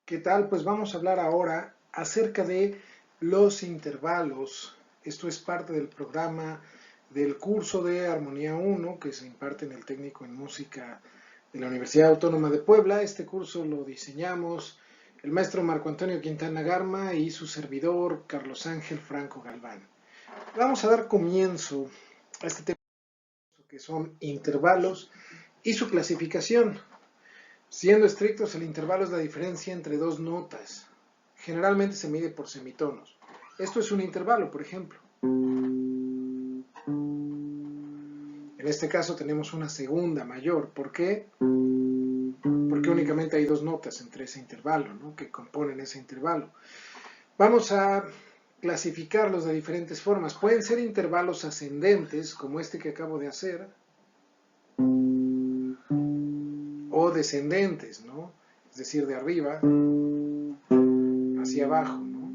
¿Qué tal? Pues vamos a hablar ahora acerca de los intervalos. Esto es parte del programa del curso de Armonía 1 que se imparte en el Técnico en Música de la Universidad Autónoma de Puebla. Este curso lo diseñamos el maestro Marco Antonio Quintana Garma y su servidor Carlos Ángel Franco Galván. Vamos a dar comienzo a este tema que son intervalos y su clasificación. Siendo estrictos, el intervalo es la diferencia entre dos notas. Generalmente se mide por semitonos. Esto es un intervalo, por ejemplo. En este caso tenemos una segunda mayor. ¿Por qué? Porque únicamente hay dos notas entre ese intervalo, ¿no?, que componen ese intervalo. Vamos a clasificarlos de diferentes formas. Pueden ser intervalos ascendentes, como este que acabo de hacer, o descendentes, ¿no?, es decir, de arriba hacia abajo, ¿no?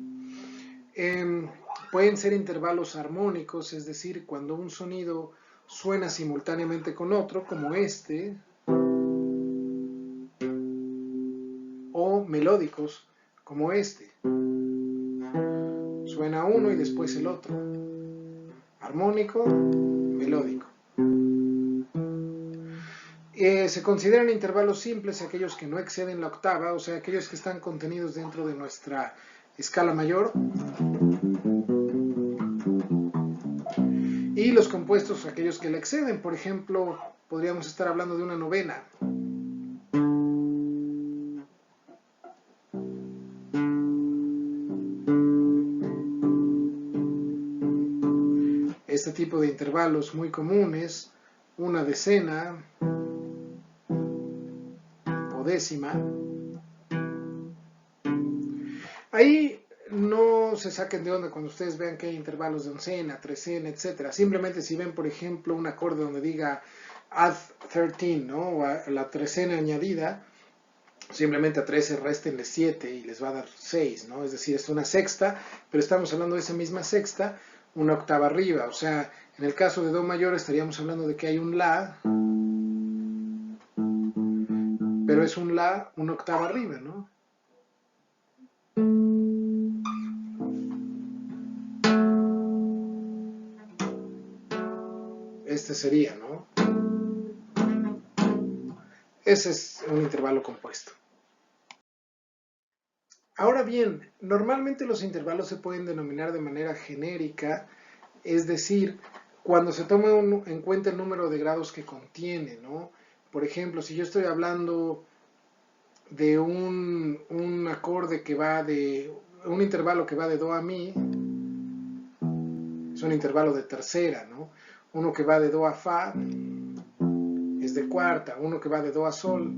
Pueden ser intervalos armónicos, es decir, cuando un sonido suena simultáneamente con otro, como este, o melódicos, como este. Suena uno y después el otro. Armónico, melódico. Se consideran intervalos simples aquellos que no exceden la octava, o sea, aquellos que están contenidos dentro de nuestra escala mayor. Y los compuestos aquellos que la exceden. Por ejemplo, podríamos estar hablando de una novena. Este tipo de intervalos muy comunes, una decena o décima. Ahí no se saquen de onda cuando ustedes vean que hay intervalos de oncena, trecena, etc. Simplemente si ven, por ejemplo, un acorde donde diga add 13, ¿no?, o a la trecena añadida, simplemente a 13 réstenle 7 y les va a dar 6, ¿no? Es decir, es una sexta, pero estamos hablando de esa misma sexta una octava arriba. O sea, en el caso de do mayor estaríamos hablando de que hay un la, pero es un la una octava arriba, ¿no? Este sería, ¿no? Ese es un intervalo compuesto. Ahora bien, normalmente los intervalos se pueden denominar de manera genérica, es decir, cuando se toma en cuenta el número de grados que contiene, ¿no? Por ejemplo, si yo estoy hablando de un acorde que va de, un intervalo que va de do a mi, es un intervalo de tercera, ¿no? Uno que va de do a fa es de cuarta, uno que va de do a sol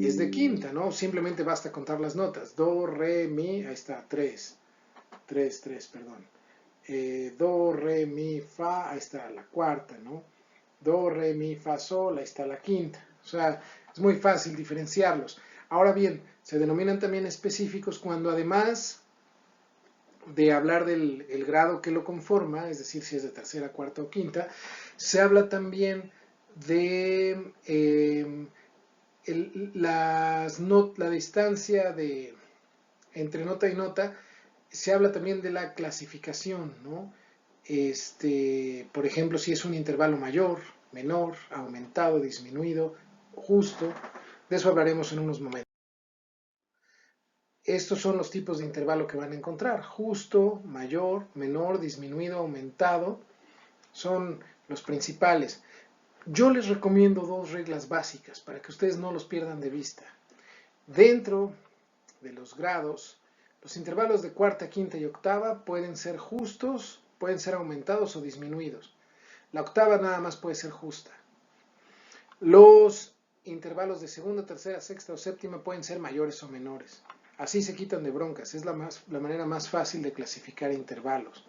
es de quinta, ¿no? Simplemente basta contar las notas. Do, re, mi, ahí está, 3, perdón. Do, re, mi, fa, ahí está la cuarta, ¿no? Do, re, mi, fa, sol, ahí está la quinta. O sea, es muy fácil diferenciarlos. Ahora bien, se denominan también específicos cuando además de hablar del grado que lo conforma, es decir, si es de tercera, cuarta o quinta, se habla también de la distancia entre nota y nota. Se habla también de la clasificación, ¿no? Por ejemplo, si es un intervalo mayor, menor, aumentado, disminuido, justo. De eso hablaremos en unos momentos. Estos son los tipos de intervalo que van a encontrar: justo, mayor, menor, disminuido, aumentado. Son los principales. Yo les recomiendo dos reglas básicas para que ustedes no los pierdan de vista. Dentro de los grados, los intervalos de cuarta, quinta y octava pueden ser justos, pueden ser aumentados o disminuidos. La octava nada más puede ser justa. Los intervalos de segunda, tercera, sexta o séptima pueden ser mayores o menores. Así se quitan de broncas. Es la manera más fácil de clasificar intervalos.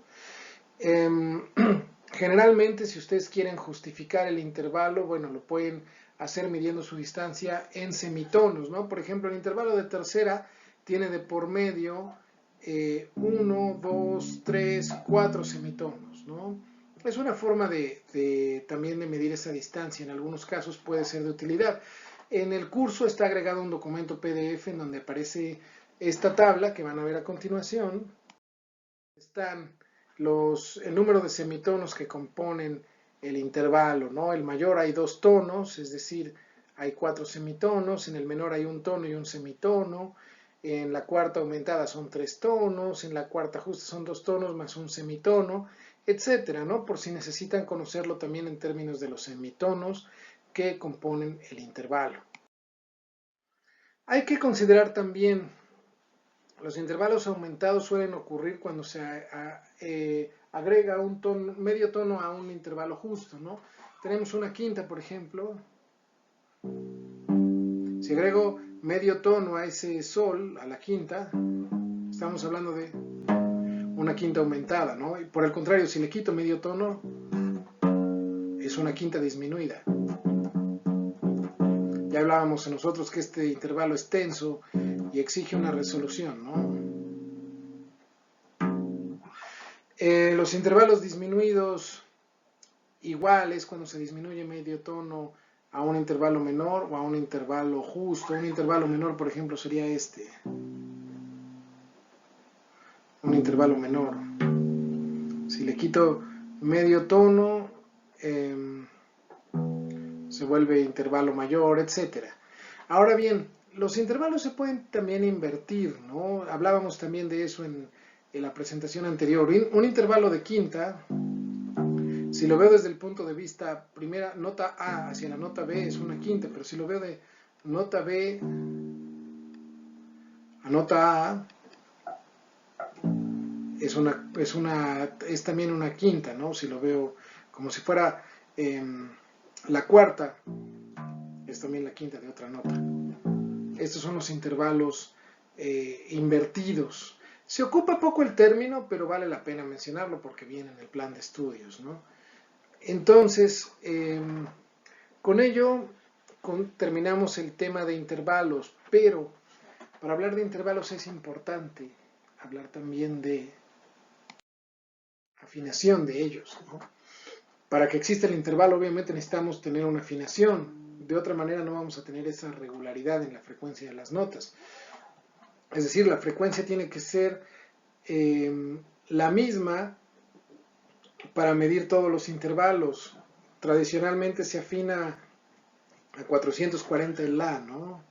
Generalmente, si ustedes quieren justificar el intervalo, bueno, lo pueden hacer midiendo su distancia en semitonos, ¿no? Por ejemplo, el intervalo de tercera tiene de por medio 1, 2, 3, 4 semitonos, ¿no? Es una forma también de medir esa distancia. En algunos casos puede ser de utilidad. En el curso está agregado un documento PDF en donde aparece esta tabla que van a ver a continuación. Están el número de semitonos que componen el intervalo, ¿no? El mayor hay 2 tonos, es decir, hay 4 semitonos, en el menor hay un tono y un semitono, en la cuarta aumentada son 3 tonos, en la cuarta justa son 2 tonos más un semitono, etcétera, ¿no? Por si necesitan conocerlo también en términos de los semitonos que componen el intervalo. Hay que considerar también, los intervalos aumentados suelen ocurrir cuando se agrega un tono, medio tono a un intervalo justo, ¿no? Tenemos una quinta, por ejemplo. Si agrego medio tono a ese sol, a la quinta, estamos hablando de una quinta aumentada, ¿no? Y por el contrario, si le quito medio tono, es una quinta disminuida. Ya hablábamos nosotros que este intervalo es tenso y exige una resolución, ¿no? Los intervalos disminuidos iguales cuando se disminuye medio tono a un intervalo menor o a un intervalo justo. Un intervalo menor, por ejemplo, sería este. Un intervalo menor. Si le quito medio tono, se vuelve intervalo mayor, etc. Ahora bien, los intervalos se pueden también invertir, ¿no? Hablábamos también de eso en la presentación anterior. Un intervalo de quinta, si lo veo desde el punto de vista primera nota A hacia la nota B, es una quinta, pero si lo veo de nota B a nota A, es también una quinta, ¿no? Si lo veo como si fuera la cuarta, es también la quinta de otra nota. Estos son los intervalos invertidos. Se ocupa poco el término, pero vale la pena mencionarlo porque viene en el plan de estudios, ¿no? Entonces, con ello terminamos el tema de intervalos, pero para hablar de intervalos es importante hablar también de afinación de ellos, ¿no? Para que exista el intervalo, obviamente necesitamos tener una afinación. De otra manera no vamos a tener esa regularidad en la frecuencia de las notas. Es decir, la frecuencia tiene que ser la misma para medir todos los intervalos. Tradicionalmente se afina a 440 el La, ¿no?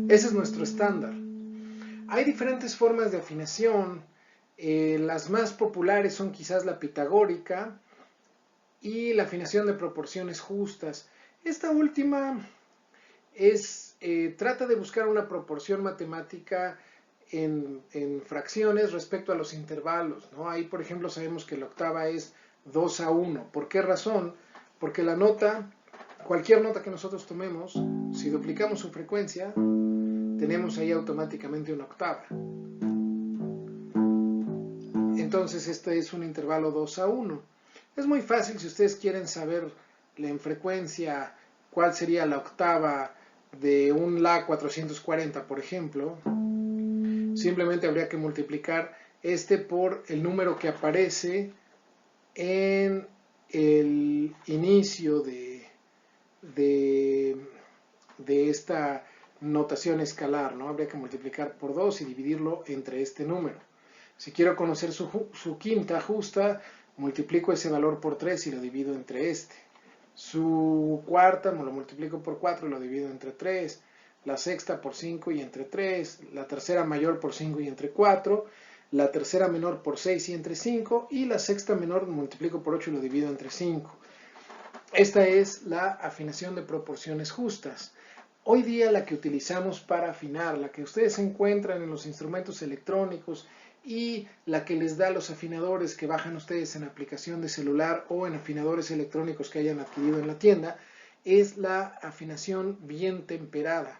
Ese es nuestro estándar. Hay diferentes formas de afinación. Las más populares son quizás la pitagórica y la afinación de proporciones justas. Esta última trata de buscar una proporción matemática en fracciones respecto a los intervalos, ¿no? Ahí, por ejemplo, sabemos que la octava es 2:1. ¿Por qué razón? Porque la nota, cualquier nota que nosotros tomemos, si duplicamos su frecuencia, tenemos ahí automáticamente una octava. Entonces este es un intervalo 2:1. Es muy fácil si ustedes quieren saber en frecuencia cuál sería la octava de un La 440, por ejemplo. Simplemente habría que multiplicar este por el número que aparece en el inicio de esta notación escalar, ¿no? Habría que multiplicar por 2 y dividirlo entre este número. Si quiero conocer su quinta justa, multiplico ese valor por 3 y lo divido entre este. Su cuarta me lo multiplico por 4 y lo divido entre 3. La sexta por 5 y entre 3. La tercera mayor por 5 y entre 4. La tercera menor por 6 y entre 5. Y la sexta menor multiplico por 8 y lo divido entre 5. Esta es la afinación de proporciones justas. Hoy día la que utilizamos para afinar, la que ustedes encuentran en los instrumentos electrónicos y la que les da los afinadores que bajan ustedes en aplicación de celular o en afinadores electrónicos que hayan adquirido en la tienda, es la afinación bien temperada.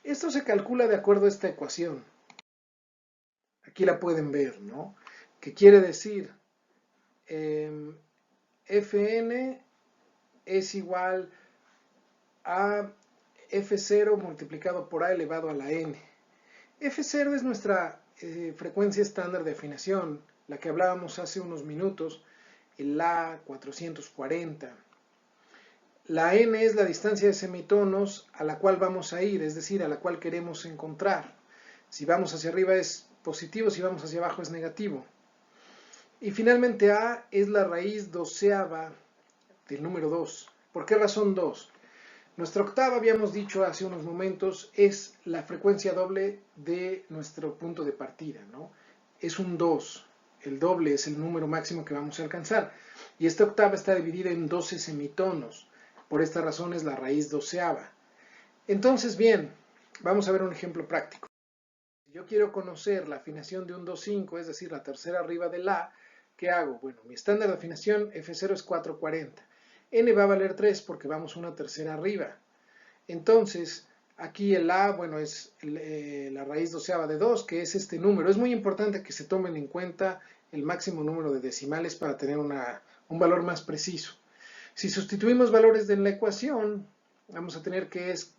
Esto se calcula de acuerdo a esta ecuación. Aquí la pueden ver, ¿no? Que quiere decir Fn es igual a F0 multiplicado por A elevado a la N. F0 es nuestra frecuencia estándar de afinación, la que hablábamos hace unos minutos, el La 440. La N es la distancia de semitonos a la cual vamos a ir, es decir, a la cual queremos encontrar. Si vamos hacia arriba es positivo, si vamos hacia abajo es negativo. Y finalmente A es la raíz doceava del número 2. ¿Por qué razón 2? Nuestra octava, habíamos dicho hace unos momentos, es la frecuencia doble de nuestro punto de partida, ¿no? Es un 2. El doble es el número máximo que vamos a alcanzar. Y esta octava está dividida en 12 semitonos. Por esta razón es la raíz doceava. Entonces, bien, vamos a ver un ejemplo práctico. Si yo quiero conocer la afinación de un 2,5, es decir, la tercera arriba de La, ¿qué hago? Bueno, mi estándar de afinación F0 es 440. N va a valer 3 porque vamos una tercera arriba. Entonces, aquí el A, bueno, es la raíz doceava de 2, que es este número. Es muy importante que se tomen en cuenta el máximo número de decimales para tener un valor más preciso. Si sustituimos valores en la ecuación, vamos a tener que es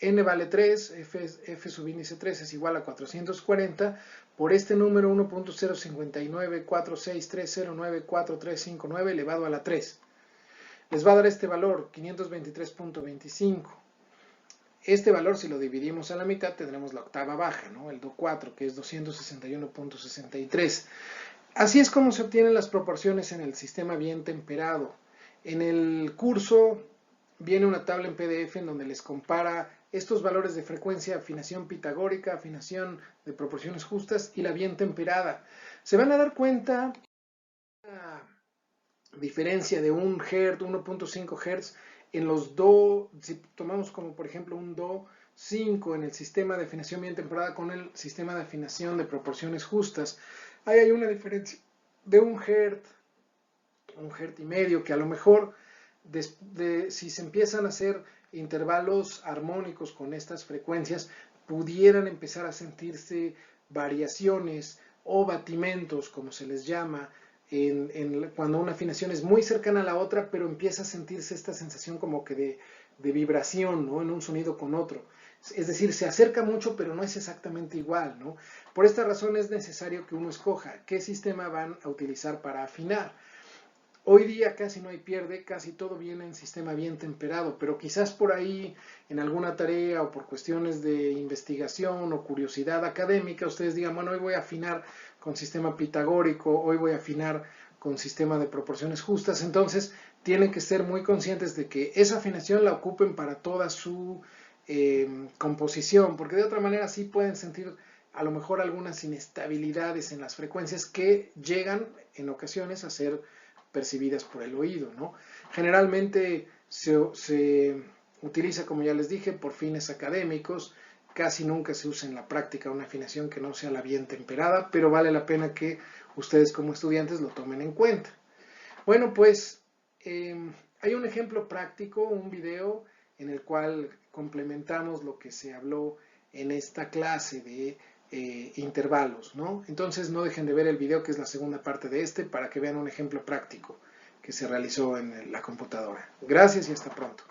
N vale 3, F subíndice 3 es igual a 440 por este número 1.05946309435 elevado a la 3. Les va a dar este valor, 523.25. Este valor, si lo dividimos a la mitad, tendremos la octava baja, ¿no? El Do 4, que es 261.63. Así es como se obtienen las proporciones en el sistema bien temperado. En el curso viene una tabla en PDF en donde les compara estos valores de frecuencia, afinación pitagórica, afinación de proporciones justas y la bien temperada. Se van a dar cuenta diferencia de 1 Hz, 1.5 Hz en los Do, si tomamos como por ejemplo un Do 5 en el sistema de afinación bien temperada con el sistema de afinación de proporciones justas, ahí hay una diferencia de 1 Hz, 1 Hz y medio, que a lo mejor si se empiezan a hacer intervalos armónicos con estas frecuencias, pudieran empezar a sentirse variaciones o batimentos, como se les llama, cuando una afinación es muy cercana a la otra, pero empieza a sentirse esta sensación como que de vibración, ¿no? En un sonido con otro. Es decir, se acerca mucho, pero no es exactamente igual, ¿no? Por esta razón es necesario que uno escoja qué sistema van a utilizar para afinar. Hoy día casi no hay pierde, casi todo viene en sistema bien temperado, pero quizás por ahí en alguna tarea o por cuestiones de investigación o curiosidad académica, ustedes digan, bueno, hoy voy a afinar con sistema pitagórico, hoy voy a afinar con sistema de proporciones justas, entonces tienen que ser muy conscientes de que esa afinación la ocupen para toda su composición, porque de otra manera sí pueden sentir a lo mejor algunas inestabilidades en las frecuencias que llegan en ocasiones a ser percibidas por el oído, ¿no? Generalmente se utiliza, como ya les dije, por fines académicos, casi nunca se usa en la práctica una afinación que no sea la bien temperada, pero vale la pena que ustedes como estudiantes lo tomen en cuenta. Bueno, pues hay un ejemplo práctico, un video en el cual complementamos lo que se habló en esta clase de intervalos, ¿no? Entonces no dejen de ver el video, que es la segunda parte de este, para que vean un ejemplo práctico que se realizó en la computadora. Gracias y hasta pronto.